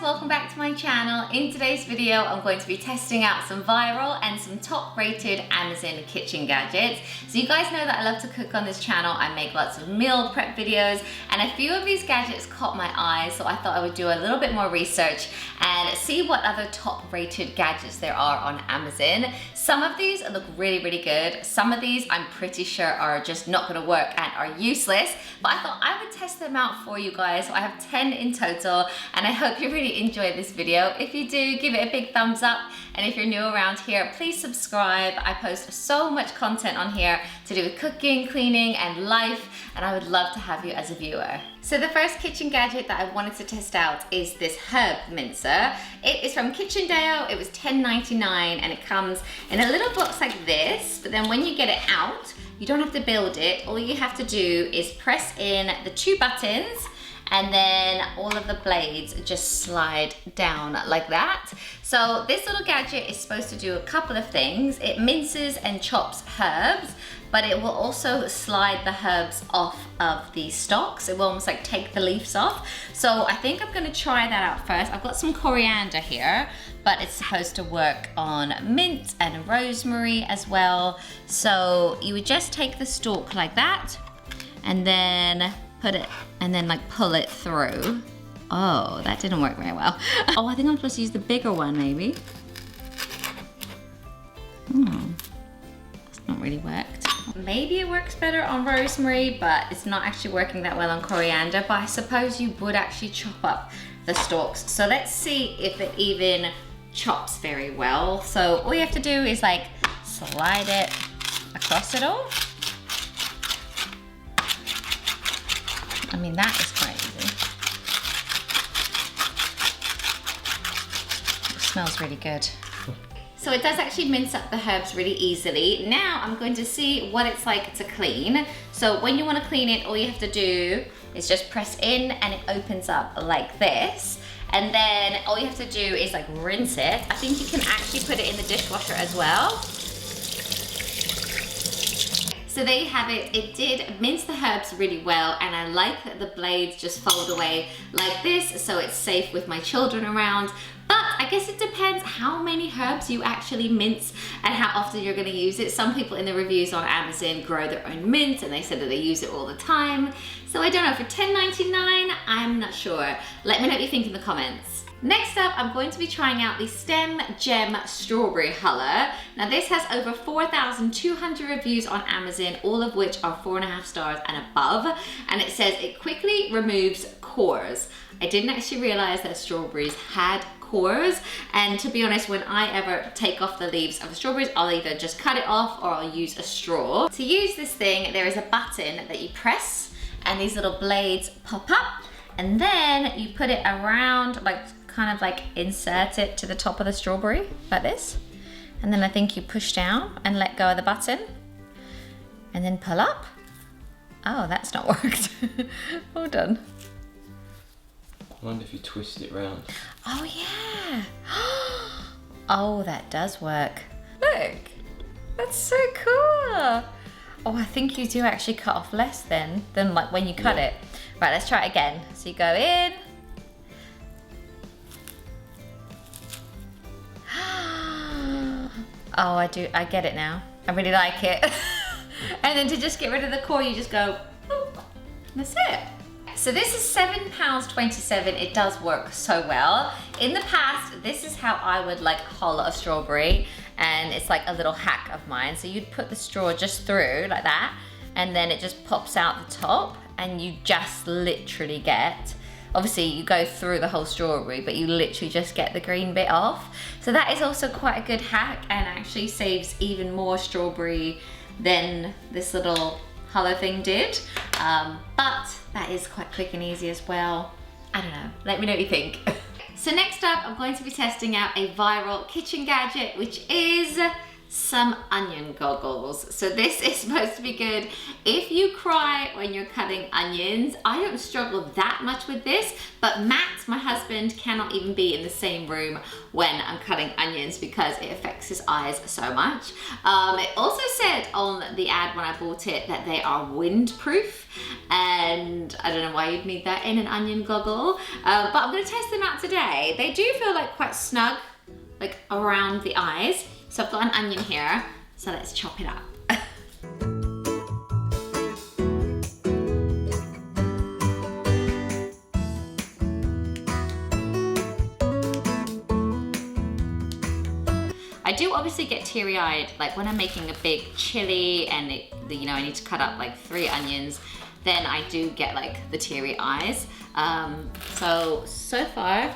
welcome back to my channel. In today's video, I'm going to be testing out some viral and some top-rated Amazon kitchen gadgets. So you guys know that I love to cook on this channel. I make lots of meal prep videos, and a few of these gadgets caught my eye, so I thought I would do a little bit more research and see what other top-rated gadgets there are on Amazon. Some of these look really, really good. Some of these I'm pretty sure are just not gonna work and are useless, but I thought I would test them out for you guys. So I have 10 in total, and I hope you really enjoyed this video. If you do, give it a big thumbs up, and if you're new around here, please subscribe. I post so much content on here to do with cooking, cleaning, and life, and I would love to have you as a viewer. So the first kitchen gadget that I wanted to test out is this herb mincer. It is from Kitchen Deo. It was $10.99, and it comes in a little box like this, but then when you get it out, you don't have to build it. All you have to do is press in the 2 buttons, and then all of the blades just slide down like that. So this little gadget is supposed to do a couple of things. It minces and chops herbs, but it will also slide the herbs off of the stalks. It will almost like take the leaves off. So I think I'm gonna try that out first. I've got some coriander here, but it's supposed to work on mint and rosemary as well. So you would just take the stalk like that, and then put it, and then like pull it through. Oh, that didn't work very well. Oh, I think I'm supposed to use the bigger one maybe. That's not really worked. Maybe it works better on rosemary, but it's not actually working that well on coriander, but I suppose you would actually chop up the stalks. So let's see if it even chops very well. So all you have to do is like slide it across it all. I mean, that is quite easy. It smells really good. So it does actually mince up the herbs really easily. Now I'm going to see what it's like to clean. So when you want to clean it, all you have to do is just press in, and it opens up like this. And then all you have to do is like rinse it. I think you can actually put it in the dishwasher as well. So there you have it. It did mince the herbs really well, and I like that the blades just fold away like this, so it's safe with my children around. But I guess it depends how many herbs you actually mince and how often you're gonna use it. Some people in the reviews on Amazon grow their own mint, and they said that they use it all the time. So I don't know, for $10.99, I'm not sure. Let me know what you think in the comments. Next up, I'm going to be trying out the Stem Gem Strawberry Huller. Now this has over 4,200 reviews on Amazon, all of which are 4.5 stars and above. And it says it quickly removes cores. I didn't actually realize that strawberries had cores, and to be honest, when I ever take off the leaves of the strawberries, I'll either just cut it off or I'll use a straw. To use this thing, there is a button that you press, and these little blades pop up, and then you put it around, like kind of like insert it to the top of the strawberry like this, and then I think you push down and let go of the button, and then pull up. Oh, that's not worked. Hold on. I wonder if you twist it round. Oh yeah. Oh, that does work. Look, that's so cool. Oh, I think you do actually cut off less then than like when you cut it. Right, let's try it again. So you go in. Oh, I get it now. I really like it. And then to just get rid of the core, you just go, boop, and that's it. So this is £7.27. It does work so well. In the past, this is how I would like hull a strawberry, and it's like a little hack of mine. So you'd put the straw just through like that, and then it just pops out the top, and you just literally get, obviously you go through the whole strawberry, but you literally just get the green bit off. So that is also quite a good hack, and actually saves even more strawberry than this little hollow thing did. But that is quite quick and easy as well. I don't know, let me know what you think. So next up, I'm going to be testing out a viral kitchen gadget, which is some onion goggles. So this is supposed to be good if you cry when you're cutting onions. I don't struggle that much with this, but Matt, my husband, cannot even be in the same room when I'm cutting onions because it affects his eyes so much. It also said on the ad when I bought it that they are windproof, and I don't know why you'd need that in an onion goggle, but I'm gonna test them out today. They do feel like quite snug, like around the eyes. So I've got an onion here, so let's chop it up. I do obviously get teary-eyed, like when I'm making a big chili and you know, I need to cut up like 3 onions, then I do get like the teary eyes. So far,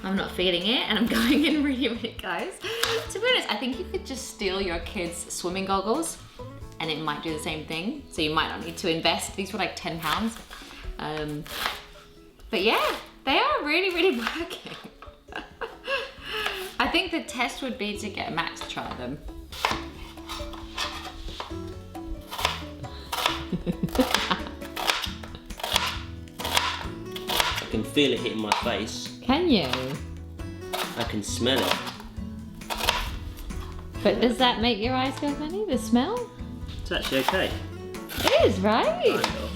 I'm not feeling it, and I'm going in really, guys. To be honest, I think you could just steal your kids' swimming goggles and it might do the same thing. So you might not need to invest. These were like £10. But yeah, they are really working. I think the test would be to get Matt to try them. I can feel it hitting my face. Can you? I can smell it. But does that make your eyes go funny, the smell? It's actually okay. It is, right? Kind of.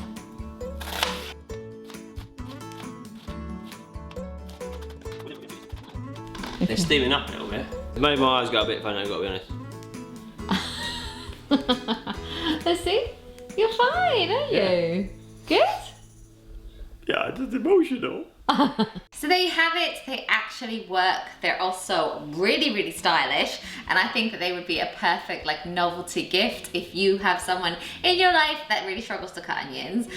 They're steaming up a little bit. It made my eyes go a bit funny, I've got to be honest. Let's see. You're fine, aren't you? Good? Yeah, it's emotional. So there you have it. They actually work. They're also really stylish, and I think that they would be a perfect like novelty gift if you have someone in your life that really struggles to cut onions. So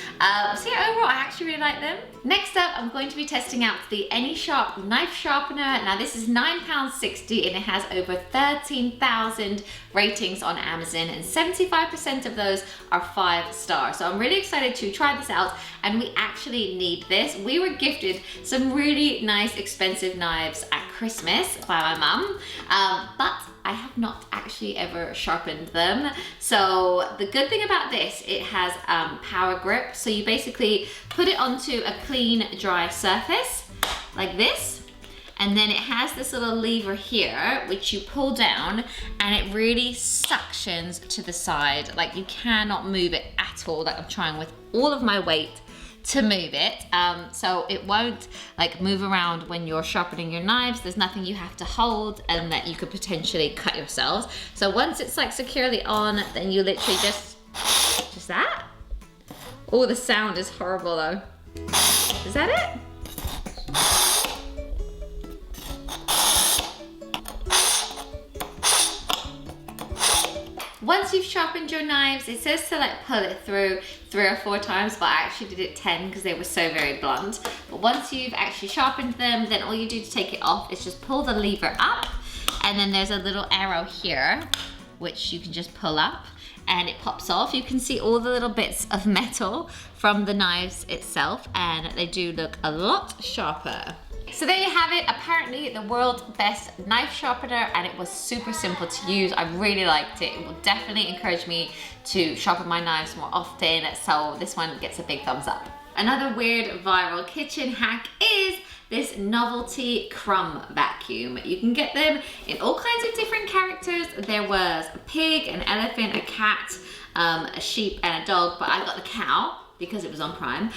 yeah, overall I actually really like them. Next up, I'm going to be testing out the AnySharp knife sharpener. Now this is £9.60 and it has over 13,000 ratings on Amazon, and 75% of those are 5 stars. So I'm really excited to try this out, and we actually need this. We were gifted some really nice expensive knives at Christmas by my mum, but I have not actually ever sharpened them. So the good thing about this, it has power grip. So you basically put it onto a clean, dry surface like this, and then it has this little lever here which you pull down, and it really suctions to the side. Like you cannot move it at all. Like I'm trying with all of my weight to move it, so it won't like move around when you're sharpening your knives. There's nothing you have to hold and that you could potentially cut yourselves. So once it's like securely on, then you literally just that. Oh, the sound is horrible though. Is that it? Once you've sharpened your knives, it says to like pull it through 3 or 4 times, but I actually did it 10 because they were so very blunt. But once you've actually sharpened them, then all you do to take it off is just pull the lever up, and then there's a little arrow here which you can just pull up and it pops off. You can see all the little bits of metal from the knives itself, and they do look a lot sharper. So there you have it, apparently the world's best knife sharpener, and it was super simple to use. I really liked it. It will definitely encourage me to sharpen my knives more often, so this one gets a big thumbs up. Another weird viral kitchen hack is this novelty Crumb Vacuum. You can get them in all kinds of different characters. There was a pig, an elephant, a cat, a sheep, and a dog, but I got the cow because it was on Prime.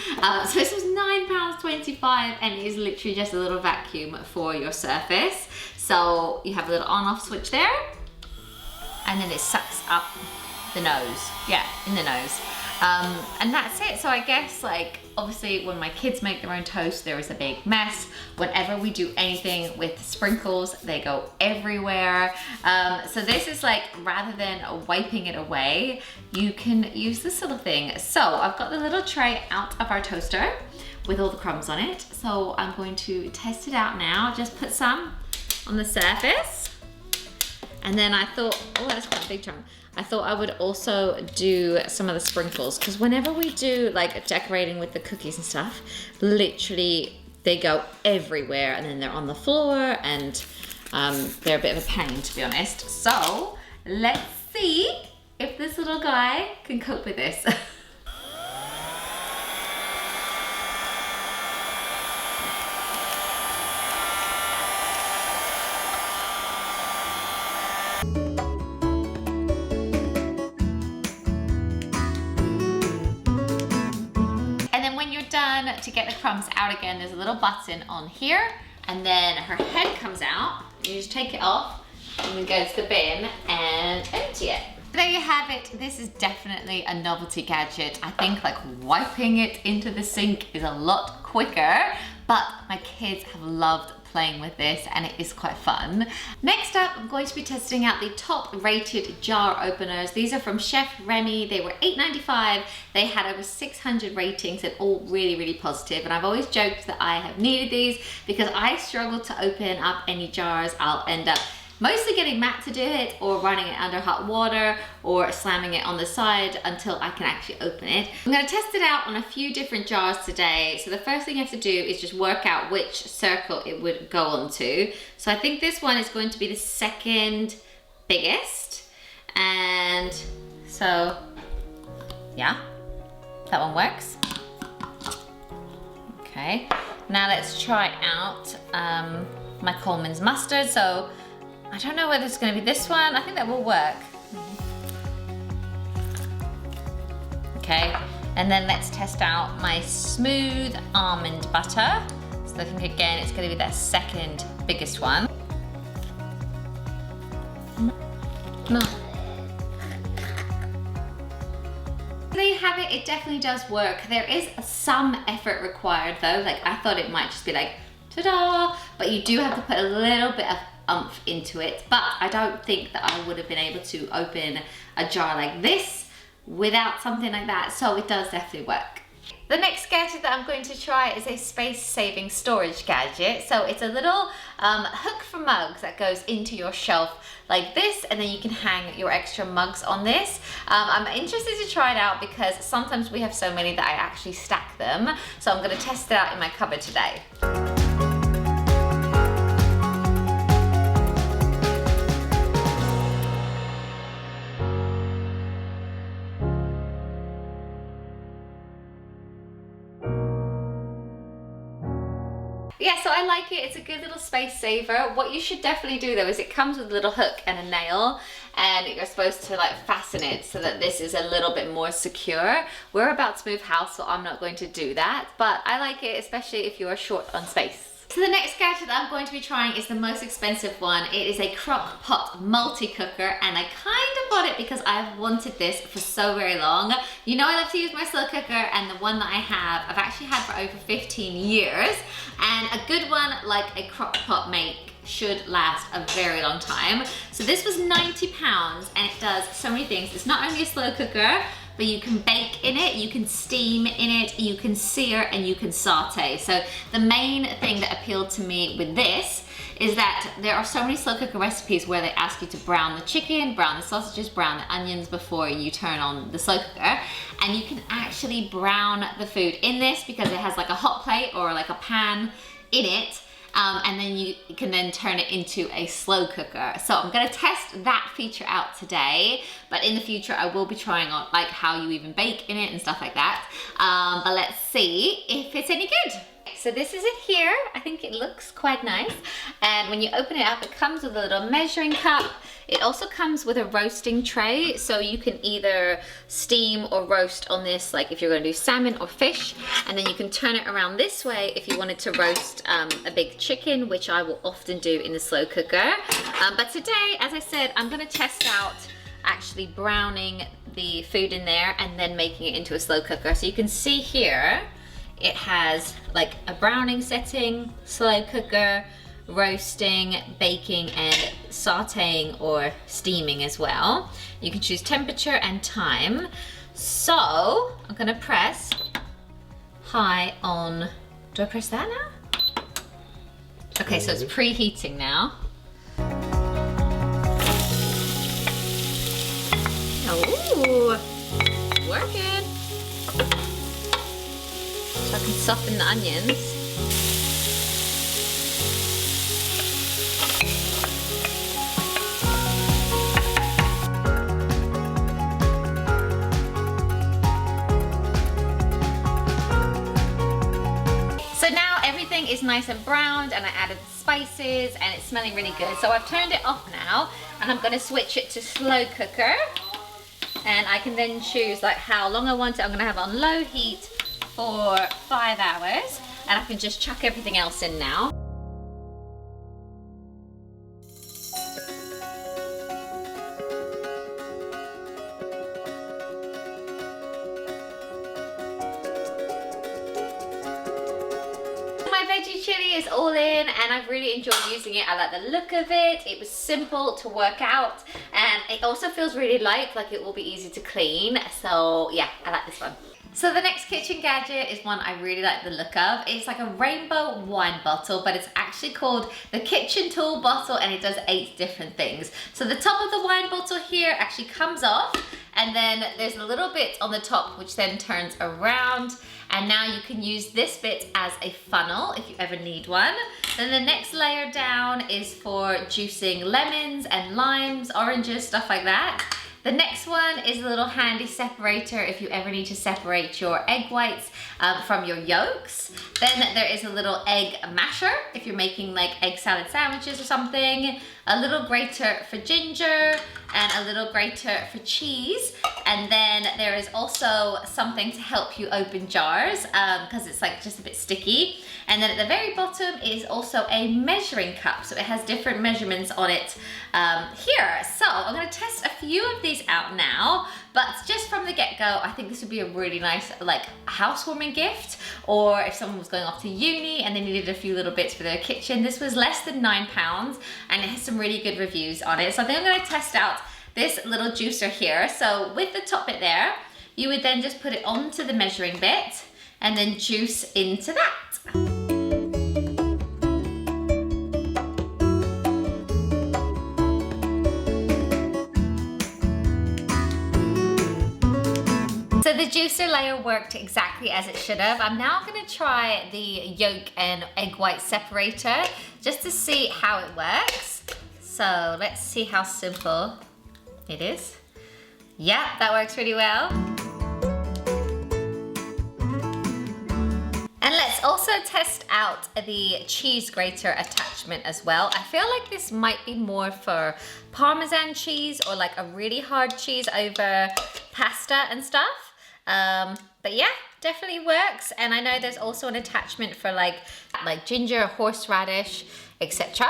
So this was £9.25, and it is literally just a little vacuum for your surface. So you have a little on-off switch there, and then it sucks up the nose. Yeah, in the nose. And that's it. So I guess like, obviously when my kids make their own toast, there is a big mess. Whenever we do anything with sprinkles, they go everywhere. So this is like, rather than wiping it away, you can use this little thing. So I've got the little tray out of our toaster with all the crumbs on it. So I'm going to test it out now. Just put some on the surface. And then I thought, oh, that's quite a big chunk. I thought I would also do some of the sprinkles, because whenever we do like decorating with the cookies and stuff, literally they go everywhere, and then they're on the floor, and they're a bit of a pain, to be honest. So Let's see if this little guy can cope with this. Done, to get the crumbs out again, there's a little button on here, and then her head comes out. You just take it off and then go to the bin and empty it. There you have it. This is definitely a novelty gadget. I think like wiping it into the sink is a lot quicker, but my kids have loved playing with this and it is quite fun. Next up, I'm going to be testing out the top rated jar openers. These are from Chef Remy. They were $8.95. They had over 600 ratings and all really, really positive. And I've always joked that I have needed these because I struggle to open up any jars. I'll end up mostly getting Matt to do it, or running it under hot water, or slamming it on the side until I can actually open it. I'm gonna test it out on a few different jars today. So the first thing you have to do is just work out which circle it would go onto. So I think this one is going to be the second biggest. And so, yeah, that one works. Okay, now let's try out my Coleman's mustard. So I don't know whether it's going to be this one. I think that will work. Okay, and then let's test out my smooth almond butter. So I think again it's going to be that second biggest one. No. There you have it. It definitely does work. There is some effort required though. Like I thought it might just be like ta-da, but you do have to put a little bit of oomph into it, but I don't think that I would have been able to open a jar like this without something like that, so it does definitely work. The next gadget that I'm going to try is a space-saving storage gadget. So it's a little hook for mugs that goes into your shelf like this, and then you can hang your extra mugs on this. I'm interested to try it out because sometimes we have so many that I actually stack them, so I'm going to test it out in my cupboard today. Yeah, so I like it. It's a good little space saver. What you should definitely do though is it comes with a little hook and a nail, and you're supposed to like fasten it so that this is a little bit more secure. We're about to move house, so I'm not going to do that, but I like it, especially if you're short on space. So the next gadget that I'm going to be trying is the most expensive one. It is a crock pot multi-cooker, and I kind of bought it because I've wanted this for so very long. You know I love to use my slow cooker, and the one that I have, I've actually had for over 15 years. And a good one like a crock pot make should last a very long time. So this was £90 and it does so many things. It's not only a slow cooker, but you can bake in it, you can steam in it, you can sear, and you can saute. So the main thing that appealed to me with this is that there are so many slow cooker recipes where they ask you to brown the chicken, brown the sausages, brown the onions before you turn on the slow cooker. And you can actually brown the food in this because it has like a hot plate or like a pan in it. And then you can then turn it into a slow cooker. So I'm gonna test that feature out today, but in the future I will be trying on like how you even bake in it and stuff like that. But let's see if it's any good. So this is it here. I think it looks quite nice. And when you open it up, it comes with a little measuring cup. It also comes with a roasting tray, so you can either steam or roast on this, like if you're going to do salmon or fish, and then you can turn it around this way if you wanted to roast a big chicken, which I will often do in the slow cooker. But today, as I said, I'm going to test out actually browning the food in there and then making it into a slow cooker. So you can see here, it has like a browning setting, slow cooker, roasting, baking, and sauteing or steaming as well. You can choose temperature and time. So I'm gonna press high on, do I press that now? Okay, so it's preheating now. Ooh, working. So I can soften the onions. is nice and browned, and I added the spices, and it's smelling really good. So I've turned it off now, and I'm gonna switch it to slow cooker. And I can then choose like how long I want it. I'm gonna have it on low heat for 5 hours, and I can just chuck everything else in now. My veggie chili is all in, and I've really enjoyed using it. I like the look of it. It was simple to work out, and it also feels really light, like it will be easy to clean. So yeah, I like this one. So the next kitchen gadget is one I really like the look of. It's like a rainbow wine bottle, but it's actually called the kitchen tool bottle, and it does 8 different things. So the top of the wine bottle here actually comes off, and then there's a little bit on the top which then turns around, and now you can use this bit as a funnel if you ever need one. Then the next layer down is for juicing lemons and limes, oranges, stuff like that. The next one is a little handy separator if you ever need to separate your egg whites from your yolks. Then there is a little egg masher if you're making like egg salad sandwiches or something. A little grater for ginger, and a little grater for cheese. And then there is also something to help you open jars because it's like just a bit sticky. And then at the very bottom is also a measuring cup. So it has different measurements on it here. So I'm gonna test a few of these out now, but just from the get-go, I think this would be a really nice like housewarming gift, or if someone was going off to uni and they needed a few little bits for their kitchen. This was less than £9, and it has some really good reviews on it. So I think I'm gonna test out this little juicer here. So with the top bit there, you would then just put it onto the measuring bit and then juice into that. So the juicer layer worked exactly as it should have. I'm now gonna try the yolk and egg white separator just to see how it works. So let's see how simple it is. Yeah, that works really well. And let's also test out the cheese grater attachment as well. I feel like this might be more for Parmesan cheese or like a really hard cheese over pasta and stuff. But yeah, definitely works. And I know there's also an attachment for like ginger, horseradish, etc.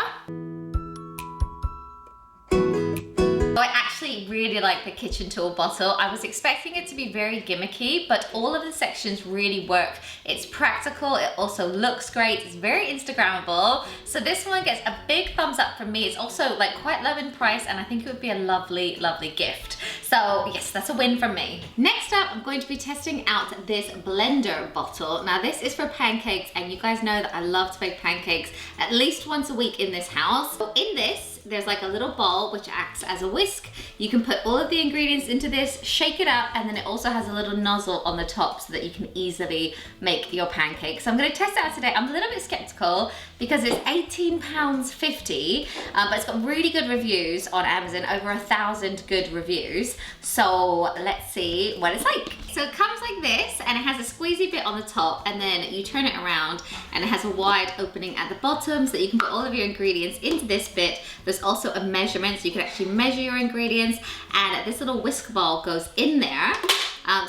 I actually really like the kitchen tool bottle. I was expecting it to be very gimmicky, but all of the sections really work. It's practical, it also looks great, it's very Instagrammable. So this one gets a big thumbs up from me. It's also like quite low in price, and I think it would be a lovely, lovely gift. So yes, that's a win from me. Next up, I'm going to be testing out this blender bottle. Now this is for pancakes, and you guys know that I love to bake pancakes at least once a week in this house. So in this, there's like a little bowl which acts as a whisk. You can put all of the ingredients into this, shake it up, and then it also has a little nozzle on the top so that you can easily make your pancakes. So I'm gonna test it out today. I'm a little bit skeptical because it's £18.50, but it's got really good reviews on Amazon, over 1,000 good reviews. So let's see what it's like. So it comes like this, and it has a squeezy bit on the top, and then you turn it around, and it has a wide opening at the bottom so that you can put all of your ingredients into this bit. There's also a measurement, so you can actually measure your ingredients, and this little whisk ball goes in there.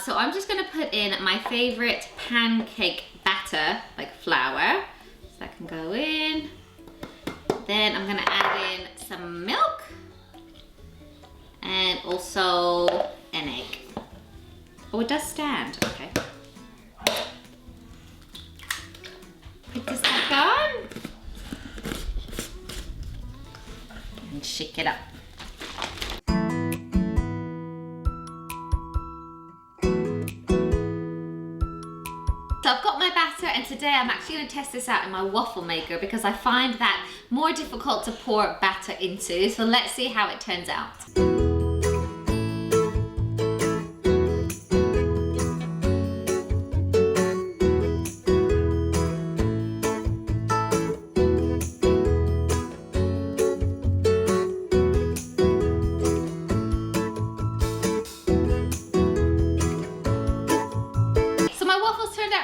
So I'm just gonna put in my favorite pancake batter, like flour. So that can go in. Then I'm gonna add in some milk, and also an egg. Oh, it does stand, okay. Put this back on. And shake it up. So I've got my batter, and today I'm actually going to test this out in my waffle maker because I find that more difficult to pour batter into. So let's see how it turns out.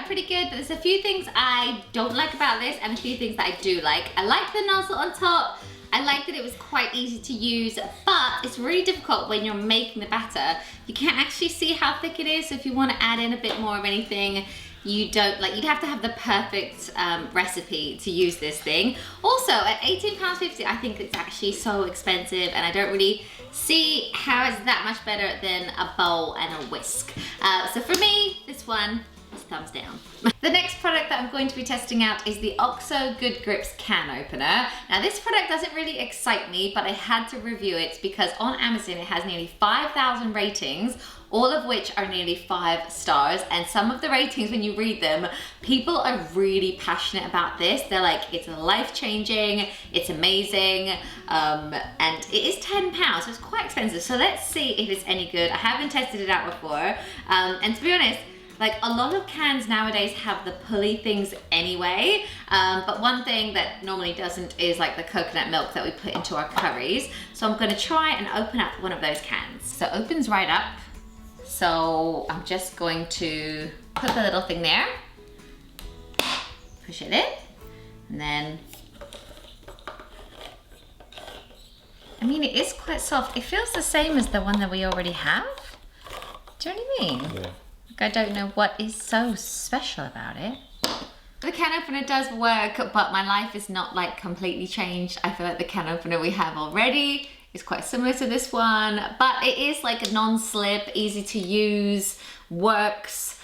Pretty good, but there's a few things I don't like about this and a few things that I do like. I like the nozzle on top. I like that it was quite easy to use, but it's really difficult when you're making the batter. You can't actually see how thick it is, so if you want to add in a bit more of anything, you don't, like, you'd have to have the perfect recipe to use this thing. Also, at £18.50, I think it's actually so expensive, and I don't really see how it's that much better than a bowl and a whisk. So for me, this one is thumbs down. The next product that I'm going to be testing out is the OXO Good Grips can opener. Now this product doesn't really excite me, but I had to review it because on Amazon it has nearly 5,000 ratings, all of which are nearly 5 stars. And some of the ratings, when you read them, people are really passionate about this. They're like, it's life-changing, it's amazing, and it is £10, so it's quite expensive. So let's see if it's any good. I haven't tested it out before, and to be honest, like, a lot of cans nowadays have the pulley things anyway, but one thing that normally doesn't is like the coconut milk that we put into our curries. So I'm gonna try and open up one of those cans. So it opens right up. So I'm just going to put the little thing there, push it in, and then, I mean, it is quite soft. It feels the same as the one that we already have. Do you know what I mean? Yeah. I don't know what is so special about it. The can opener does work, but my life is not like completely changed. I feel like the can opener we have already is quite similar to this one, but it is like a non-slip, easy to use, works.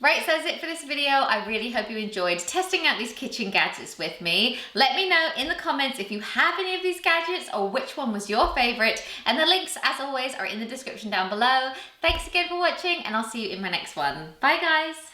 Right, so that's it for this video. I really hope you enjoyed testing out these kitchen gadgets with me. Let me know in the comments if you have any of these gadgets or which one was your favorite. And the links, as always, are in the description down below. Thanks again for watching, and I'll see you in my next one. Bye, guys.